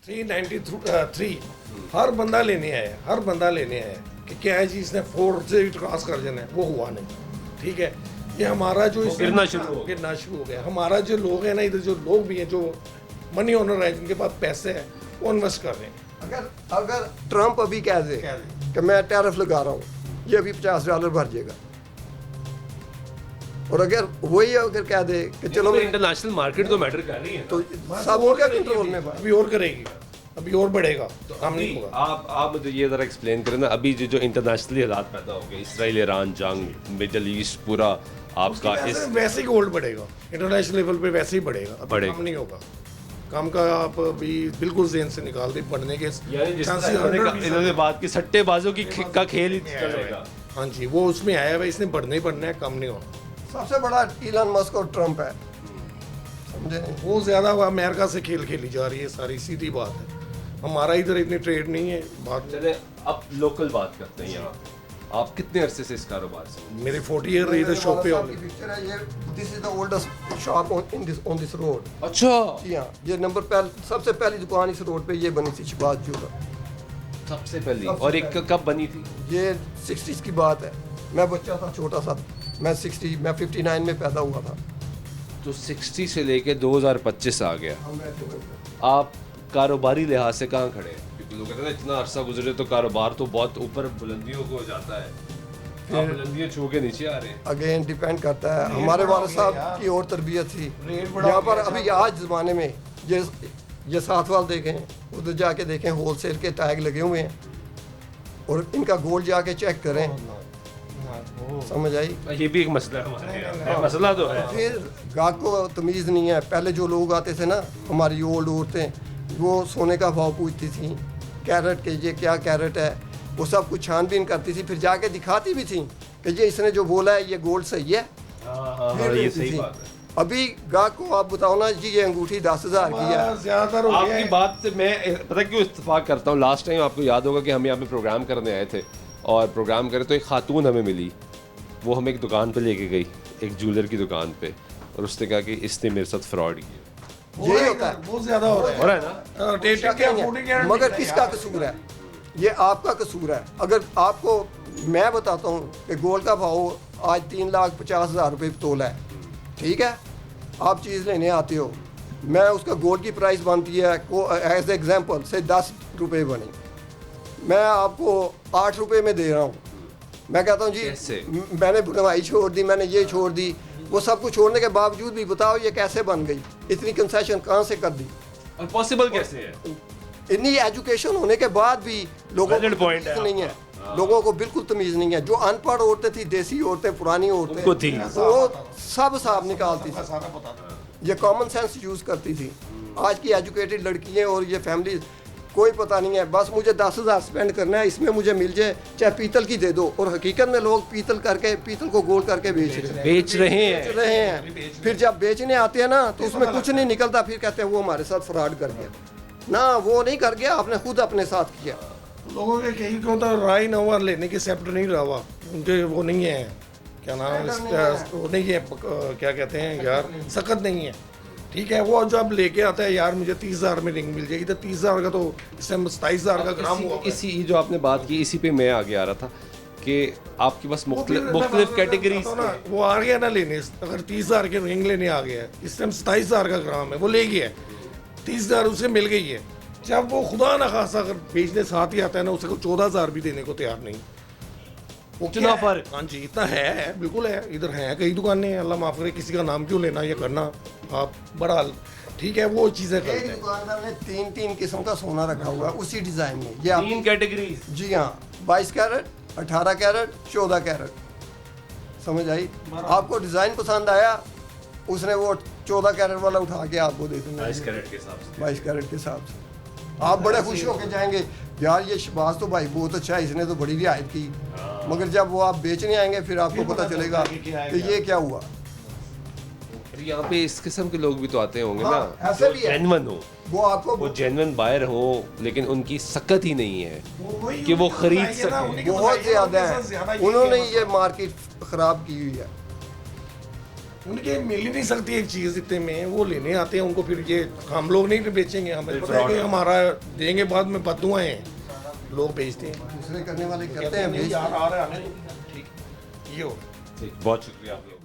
393 हर बंदा लेने आया कि क्या है जी इसने 4 से क्रॉस कर देना है, वो हुआ नहीं। ठीक है, ये हमारा जो गिरना शुरू हो गया। हमारा जो लोग हैं ना, इधर जो लोग भी हैं जो मनी ओनर है, जिनके पास पैसे हैं, वो इन्वेस्ट कर रहे हैं। अगर ट्रम्प अभी कह दे कि मैं टैरिफ लगा रहा हूँ, ये अभी $50 भर जाएगा। और अगर वही अगर कह दे कि चलो इंटरनेशनल मार्केट तो मैटर कर रही है, तो सब उनका कंट्रोल में अभी और करेगी, अभी और बढ़ेगा, काम नहीं होगा। आप मुझे ये ज़रा एक्सप्लेन करें ना, अभी जो इंटरनेशनली हालात पैदा हो गए, इसराइल ईरान जंग, मिडल ईस्ट पूरा आपका वैसे ही गोल्ड बढ़ेगा, इंटरनेशनल लेवल पे वैसे ही बढ़ेगा, बढ़ेगा। काम नहीं होगा। काम का आप अभी बिल्कुल ज़हन से निकाल दे, बढ़ने के इन्होंने बात की सट्टेबाजों की का खेल ही चलेगा। हाँ जी, वो उसमें आया है, इसने बढ़ना ही बढ़ना है, कम नहीं होना। सबसे बड़ा इलन मस्क और ट्रम्प है, समझे? वो ज़्यादा अमेरिका से खेल खेली जा रही है, सारी सीधी बात है। हमारा इधर इतनी ट्रेड नहीं है। बात चले अब लोकल बात करते हैं यहाँ। आप कितने अरसे से इस कारोबार से? मेरे 40 ईयर रही, इधर शॉप पे की पिक्चर है ये। This is the oldest shop on this road. अच्छा, जी हाँ, ये सबसे पहली दुकान इस रोड पे ये बनी थी, शहबाज ज्वेलर। सबसे पहली। और एक कब बनी थी? ये 60s की बात है, मैं बच्चा था छोटा सा, मैं 59 में पैदा हुआ था। तो 60 से लेके 2025 आ गया। आप कारोबारी लिहाज से कहाँ खड़े हैं? क्योंकि लोग कहते हैं इतना अरसा गुजरे तो कारोबार तो बहुत ऊपर बुलंदियों को जाता है, आप बुलंदियां छू के नीचे आ रहे हैं। अगेन डिपेंड करता है, हमारे वाले साहब की और तरबियत थी यहाँ पर। अभी आज ज़माने में ये साथ वाल देखें, उधर जाके देखें, होलसेल के टैग लगे हुए हैं, और इनका गोल्ड जाके चेक करें, समझ आई? ये भी एक मसला है हमारे यहाँ, मसला तो है। फिर गाहक को तमीज़ नहीं है। पहले जो लोग आते थे ना, हमारी ओल्ड औरतें, वो सोने का भाव पूछती थी, कैरेट के ये क्या कैरेट है, वो सब कुछ छानबीन करती थी, फिर जाके दिखाती भी थी कि ये इसने जो बोला है ये गोल्ड सही है। ये सही बात है। अभी गाहक को आप बताओ ना जी, ये अंगूठी 10,000 की है। ज़्यादातर हो गया आपकी है। बात से मैं पता क्यों इत्तेफाक करता हूँ। लास्ट टाइम आपको याद होगा कि हम यहाँ पे प्रोग्राम करने आए थे, और प्रोग्राम करे तो एक खातून हमें मिली, वो हमें एक दुकान पे लेके गई, एक ज्वेलर की दुकान पे, और उसने कहा कि इसने मेरे साथ फ्रॉड किया। ये होता है, बहुत ज़्यादा हो रहा है ना। मगर किसका कसूर है? ये आपका कसूर है। अगर आपको मैं बताता हूँ कि गोल्ड का भाव आज 3,50,000 रुपये तोला है, ठीक है, आप चीज़ लेने आते हो, मैं उसका गोल्ड की प्राइस बनती है एज एग्जांपल से 10 रुपये बनी, मैं आपको 8 रुपये में दे रहा हूँ। मैं कहता हूँ जी मैंने बनवाई छोड़ दी, मैंने ये छोड़ दी, वो सब कुछ छोड़ने के बावजूद भी बताओ ये कैसे बन गई? इतनी कंसेशन कहाँ से कर दी? और पॉसिबल कैसे है? इतनी एजुकेशन होने के बाद भी लोगों को तमीज़ नहीं है। लोगों को बिल्कुल तमीज़ नहीं है। जो अनपढ़ औरतें थी, देसी औरतें, पुरानी औरतें, वो सब साफ निकालती थी, ये कॉमन सेंस यूज़ करती थी। आज की एजुकेटेड लड़कियाँ और ये फैमिली कोई पता नहीं है, बस मुझे 10,000 स्पेंड करना है, इसमें मुझे मिल जाए, चाहे पीतल की दे दो। और हकीकत में लोग पीतल को गोल्ड करके बेच रहे हैं। फिर जब बेचने आते हैं ना, तो उसमें कुछ नहीं निकलता, फिर कहते हैं वो हमारे साथ फ्रॉड कर गया। ना, वो नहीं कर गया, आपने खुद अपने साथ किया। लोगों के कहीं क्यों तो राय नवा लेने की सेप्ट नहीं रहा हुआ, उनके वो नहीं है, क्या नाम वो नहीं है, क्या कहते हैं यार, सख्त नहीं है। ठीक है, वो जब लेके आता है यार मुझे 30,000 में रिंग मिल जाएगी, तो 30,000 का तो इससे 27,000 का ग्राम हुआ। इसी जो आपने बात की, इसी पे मैं आगे आ रहा था कि आपके पास मुख्तलिफ कैटेगरीज, वो आ गया ना लेने, अगर 30,000 के रिंग लेने आ गया है, इस टाइम 27,000 का ग्राम है, वो ले गया है, 30,000 उसे मिल गई है। जब वो खुदा ना खासा अगर बेचने साथ ही आता है ना, उसे को 14,000 भी देने को तैयार नहीं। वो इतना फर्क? हाँ जी, इतना है, बिल्कुल है। इधर है कई दुकानें हैं, अल्लाह माफ करे, किसी का नाम क्यों लेना, ये करना आप, बहरहाल ठीक है, वो चीज़ें करते हैं। दुकानदार ने 3 किस्म का सोना रखा हुआ उसी डिज़ाइन में। ये 3 कैटेगरीज? जी हाँ, 22 कैरेट, 18 कैरेट, 14 कैरेट, समझ आई? आपको डिज़ाइन पसंद आया, उसने वो 14 कैरेट वाला उठा के आपको दे दूंगा 22 कैरेट के हिसाब से। 22 कैरेट के हिसाब से आप बड़े खुश होकर जाएंगे, यार ये शहबाज तो भाई बहुत अच्छा है, इसने तो बड़ी रियायत की। मगर जब वो आप बेचने आएंगे, फिर आपको पता चलेगा कि ये क्या हुआ। यहाँ पे इस किस्म के लोग भी तो आते होंगे हाँ, ना, ऐसे भी जेन्युइन हो, वो जेन्युइन बायर हो, लेकिन उनकी सकत ही नहीं है कि वो खरीद सके। बहुत ज़्यादा है, उन्होंने ये मार्केट ख़राब की हुई है। उनके मिल ही नहीं सकती एक चीज़ इतने में, वो लेने आते हैं उनको, फिर ये हम लोग नहीं बेचेंगे, हमें पता है कि हमारा देंगे बाद में बददुआएं हैं, लोग बेचते हैं, दूसरे करने वाले करते कहते हैं हैं नहीं बेचते यार हैं। आ रहे हैं, आने दो। ठीक ये हो बहुत शुक्रिया आप लोग